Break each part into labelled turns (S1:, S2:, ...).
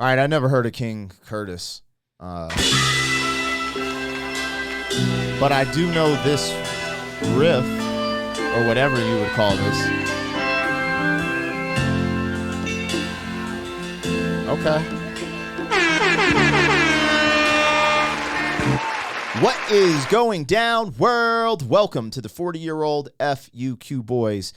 S1: All right, I never heard of King Curtis. But I do know this riff, or whatever you would call this. Okay. What is going down, world? Welcome to the 40-year-old FUQ Boys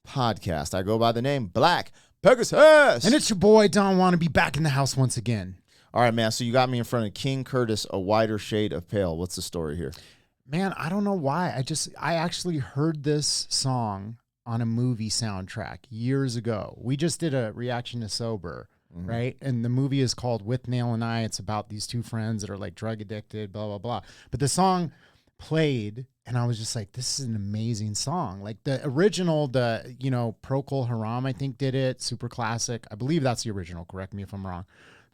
S1: podcast. I go by the name Black Pegasus.
S2: And it's your boy, Don Wannabe, back in the house once again.
S1: All right, man, so you got me in front of King Curtis, A Wider Shade of Pale. What's the story here?
S2: Man, I don't know why. I actually heard this song on a movie soundtrack years ago. We just did a reaction to Sober, right? And the movie is called With Nail and I. It's about these two friends that are like drug addicted, blah, blah, blah. But the song played, and I was just like, this is an amazing song. Like the original, Procol Harum, I think, did it. Super classic. I believe that's the original. Correct me if I'm wrong.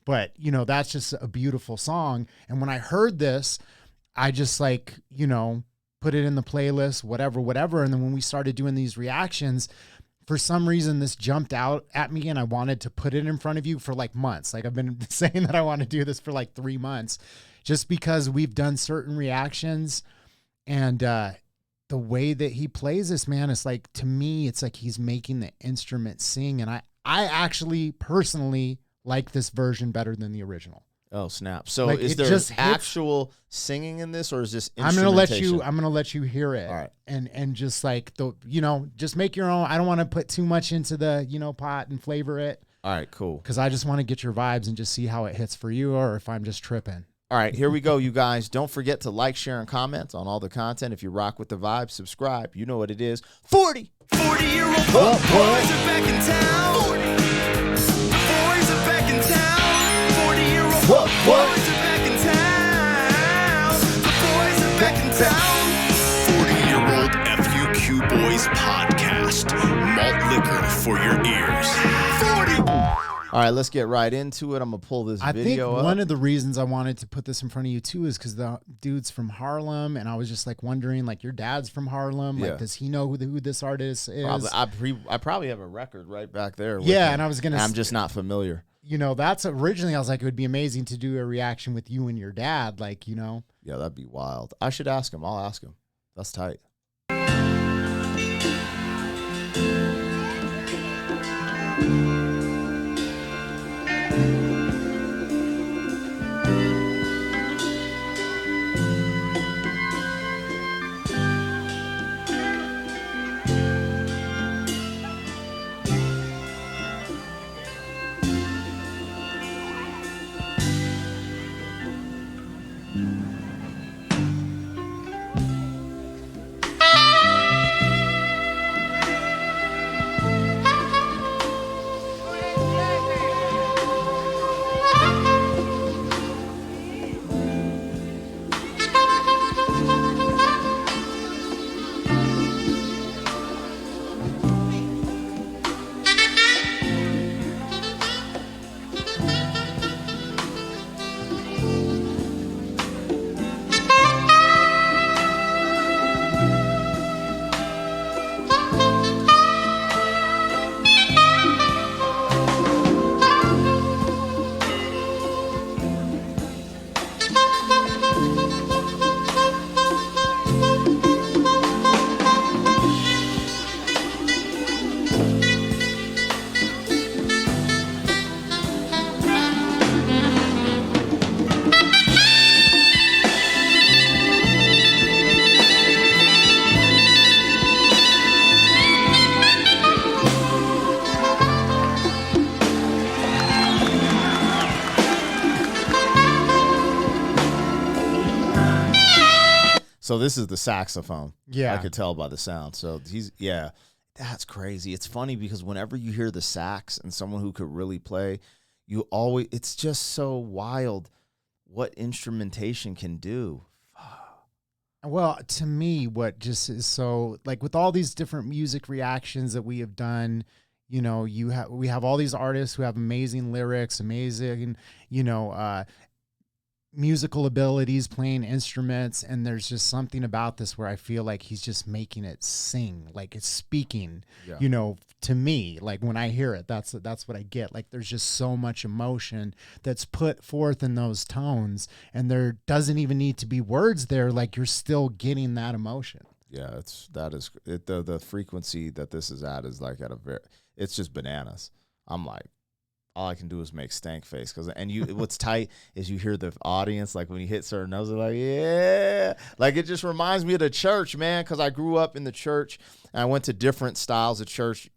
S2: But, that's just a beautiful song. And when I heard this, I just put it in the playlist, whatever. And then when we started doing these reactions, for some reason, this jumped out at me and I wanted to put it in front of you for like months. Like I've been saying that I want to do this for like 3 months just because we've done certain reactions. And the way that he plays this, man, it's like, to me, it's like he's making the instrument sing. And I actually personally like this version better than the original.
S1: Oh, snap. So
S2: like,
S1: is there actual singing in this, or is this instrumentation?
S2: I'm gonna let you hear it.
S1: All right.
S2: And just like just make your own. I don't want to put too much into the, pot and flavor it.
S1: All right, cool.
S2: Because I just want to get your vibes and just see how it hits for you, or if I'm just tripping.
S1: All right, here we go, you guys. Don't forget to like, share, and comment on all the content. If you rock with the vibe, subscribe. You know what it is. 40-year-old boys are back in town. 40. The boys are back in town. 40-year-old boys are back in town. The boys are back in town.
S3: 40-year-old FUQ Boys podcast. Malt liquor for your ears. 40.
S1: All right, let's get right into it. I'm going to pull this video up.
S2: I think one of the reasons I wanted to put this in front of you, too, is because the dude's from Harlem, and I was just, wondering, your dad's from Harlem.
S1: Yeah.
S2: Like, does he know who this artist is?
S1: I probably have a record right back there.
S2: Yeah, and I was going to...
S1: I'm just not familiar.
S2: That's originally, I was like, it would be amazing to do a reaction with you and your dad, Yeah,
S1: that'd be wild. I should ask him. I'll ask him. That's tight. So this is the saxophone.
S2: Yeah.
S1: I could tell by the sound. So that's crazy. It's funny because whenever you hear the sax and someone who could really play, it's just so wild what instrumentation can do.
S2: Well, to me, what just is so, with all these different music reactions that we have done, we have all these artists who have amazing lyrics, amazing, musical abilities, playing instruments, and there's just something about this where I feel like he's just making it sing, like it's speaking, to me. Like when I hear it, that's what I get. Like there's just so much emotion that's put forth in those tones, and there doesn't even need to be words there. Like you're still getting that emotion.
S1: Yeah, the frequency that this is at is like it's just bananas. I'm like, all I can do is make stank face what's tight is you hear the audience, like when you hit certain notes, they're like, yeah, like it just reminds me of the church, man. Cause I grew up in the church and I went to different styles of church,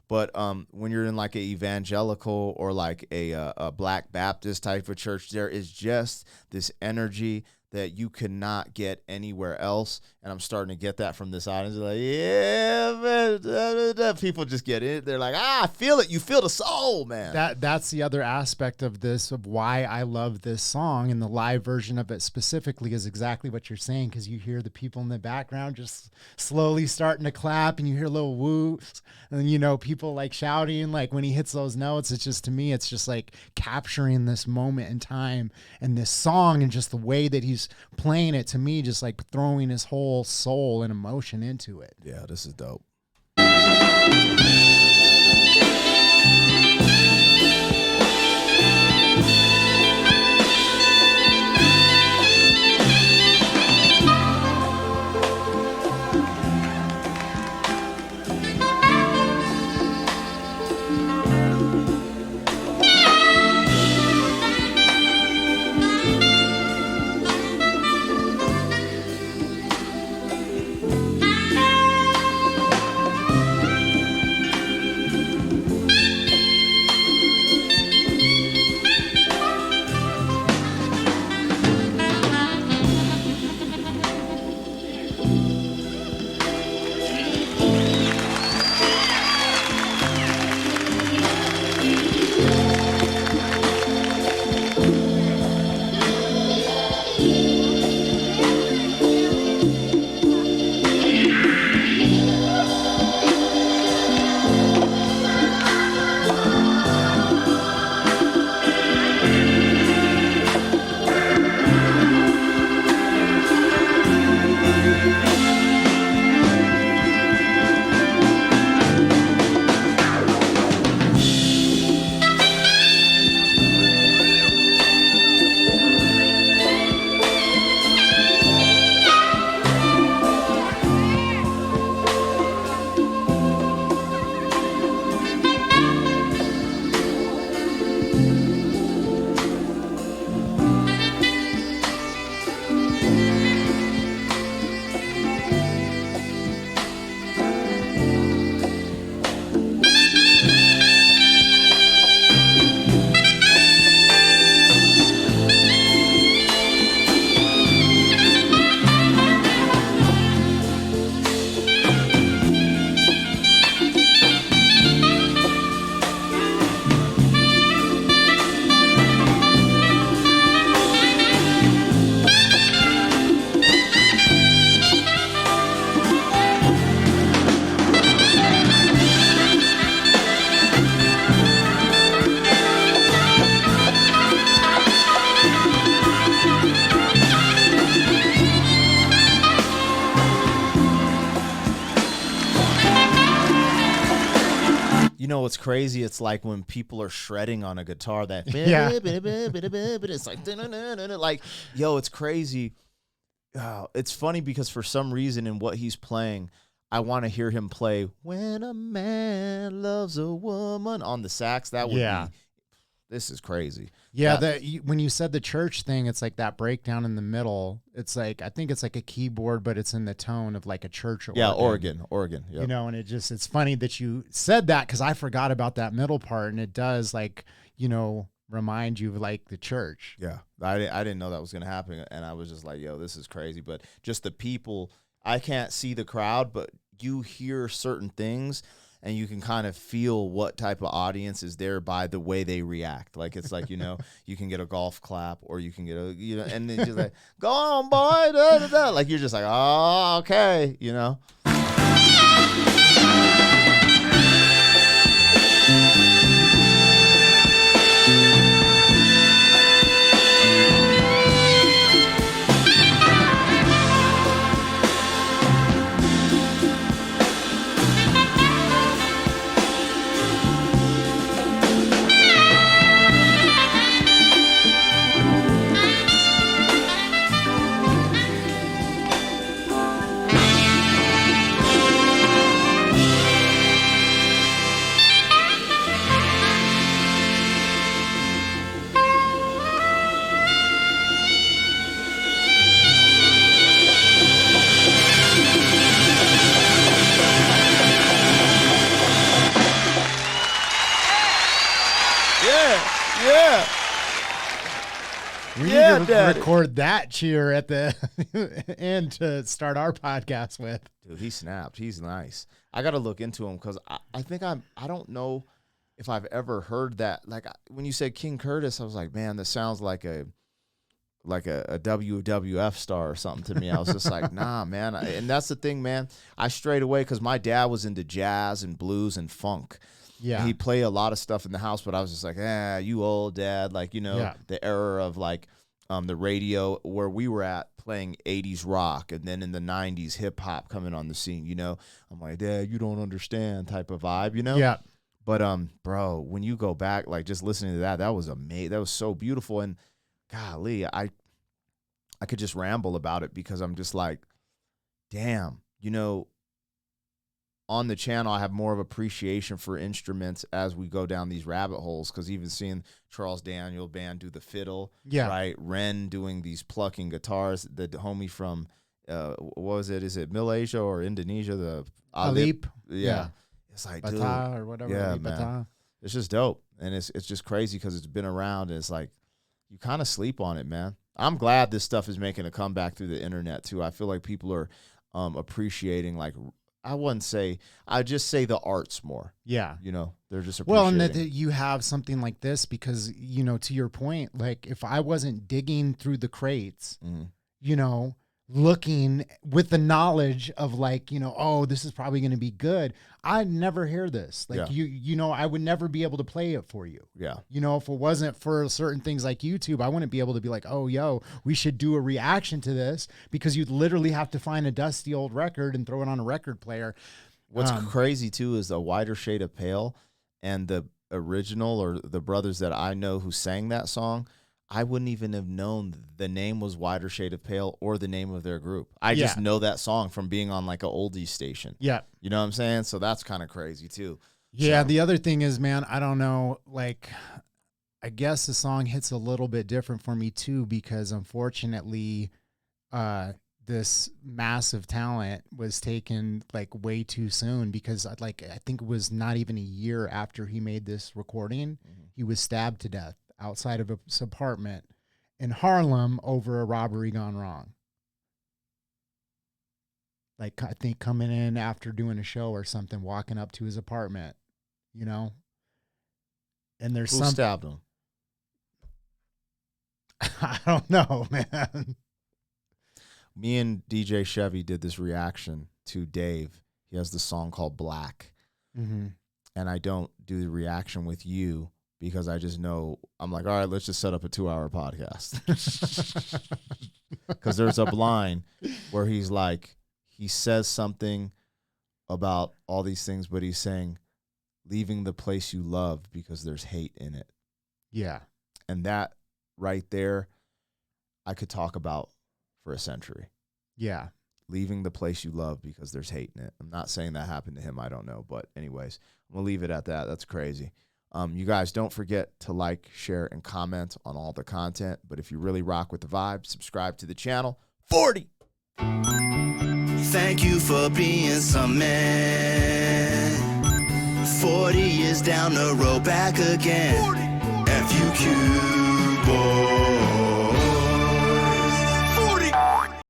S1: but when you're in like a evangelical or like a Black Baptist type of church, there is just this energy that you cannot get anywhere else. And I'm starting to get that from this audience. They're like, yeah, man. People just get it. They're like, I feel it. You feel the soul, man.
S2: That's the other aspect of this, of why I love this song, and the live version of it specifically is exactly what you're saying, because you hear the people in the background just slowly starting to clap, and you hear little whoops, and people like shouting, like when he hits those notes. It's just, to me, it's just like capturing this moment in time and this song, and just the way that he's playing it, to me, just like throwing his whole soul and emotion into it.
S1: Yeah, this is dope. What's crazy? It's like when people are shredding on a guitar, that it's like, yo, it's crazy. It's funny because for some reason in what he's playing, I want to hear him play "When a Man Loves a Woman" on the sax. That would be. This is crazy.
S2: Yeah, when you said the church thing, it's like that breakdown in the middle. It's like, I think it's like a keyboard, but it's in the tone of like a church organ.
S1: Yeah, organ. Yep.
S2: And it's funny that you said that, because I forgot about that middle part, and it does remind you of like the church.
S1: Yeah, I didn't know that was going to happen, and I was just like, yo, this is crazy. But just the people, I can't see the crowd, but you hear certain things, and you can kind of feel what type of audience is there by the way they react. Like, it's like, you can get a golf clap, or you can get and then just like, go on, boy. Da, da, da. Like, you're just like, oh, okay, Yeah.
S2: We
S1: Yeah,
S2: need to
S1: Daddy.
S2: record that cheer at the end to start our podcast with.
S1: Dude, he snapped. He's nice. I got to look into him because I think I don't know if I've ever heard that. Like when you said King Curtis, I was like, man, that sounds like a WWF star or something to me. I was just like, nah, man. And that's the thing, man. I strayed away because my dad was into jazz and blues and funk.
S2: Yeah.
S1: He played a lot of stuff in the house, but I was just like, you old dad. Like, the era of like the radio where we were at playing 80s rock and then in the 90s hip hop coming on the scene, I'm like, Dad, you don't understand type of vibe,
S2: Yeah.
S1: But bro, when you go back, like just listening to that was amazing. That was so beautiful. And golly, I could just ramble about it because I'm just like, damn, on the channel, I have more of appreciation for instruments as we go down these rabbit holes. Because even seeing Charles Daniel Band do the fiddle, right? Ren doing these plucking guitars. The homie from, what was it? Is it Malaysia or Indonesia? The
S2: Alip.
S1: Yeah. It's like,
S2: Bata
S1: dude,
S2: or whatever.
S1: yeah,
S2: Bata.
S1: man. It's just dope. And it's just crazy because it's been around. And it's like, you kind of sleep on it, man. I'm glad this stuff is making a comeback through the internet, too. I feel like people are appreciating, like, I'd just say the arts more.
S2: Yeah.
S1: They're just appreciating.
S2: Well, and that you have something like this because, to your point, like if I wasn't digging through the crates, looking with the knowledge of like, oh, this is probably going to be good. I'd never hear this. Like, I would never be able to play it for you.
S1: Yeah.
S2: If it wasn't for certain things like YouTube, I wouldn't be able to be like, oh, yo, we should do a reaction to this because you'd literally have to find a dusty old record and throw it on a record player.
S1: What's crazy too is A Wider Shade of Pale and the original or the brothers that I know who sang that song. I wouldn't even have known the name was Wider Shade of Pale or the name of their group. I just know that song from being on like an oldies station.
S2: Yeah.
S1: You know what I'm saying? So that's kind of crazy too.
S2: Yeah.
S1: So.
S2: The other thing is, man, I don't know. Like, I guess the song hits a little bit different for me too, because unfortunately, this massive talent was taken like way too soon because I think it was not even a year after he made this recording, he was stabbed to death outside of his apartment in Harlem over a robbery gone wrong. Like, I think coming in after doing a show or something, walking up to his apartment, and there's
S1: Who stabbed him?
S2: I don't know, man.
S1: Me and DJ Chevy did this reaction to Dave. He has the song called Black.
S2: Mm-hmm.
S1: And I don't do the reaction with you because I just know, I'm like, all right, let's just set up a 2-hour podcast. Because there's a line where he's like, he says something about all these things, but he's saying, leaving the place you love because there's hate in it.
S2: Yeah.
S1: And that right there, I could talk about for a century.
S2: Yeah.
S1: Leaving the place you love because there's hate in it. I'm not saying that happened to him. I don't know. But anyways, I'm going to leave it at that. That's crazy. You guys don't forget to like, share, and comment on all the content. But if you really rock with the vibe, subscribe to the channel. 40!
S4: Thank you for being some man. 40 years down the road, back again. 40.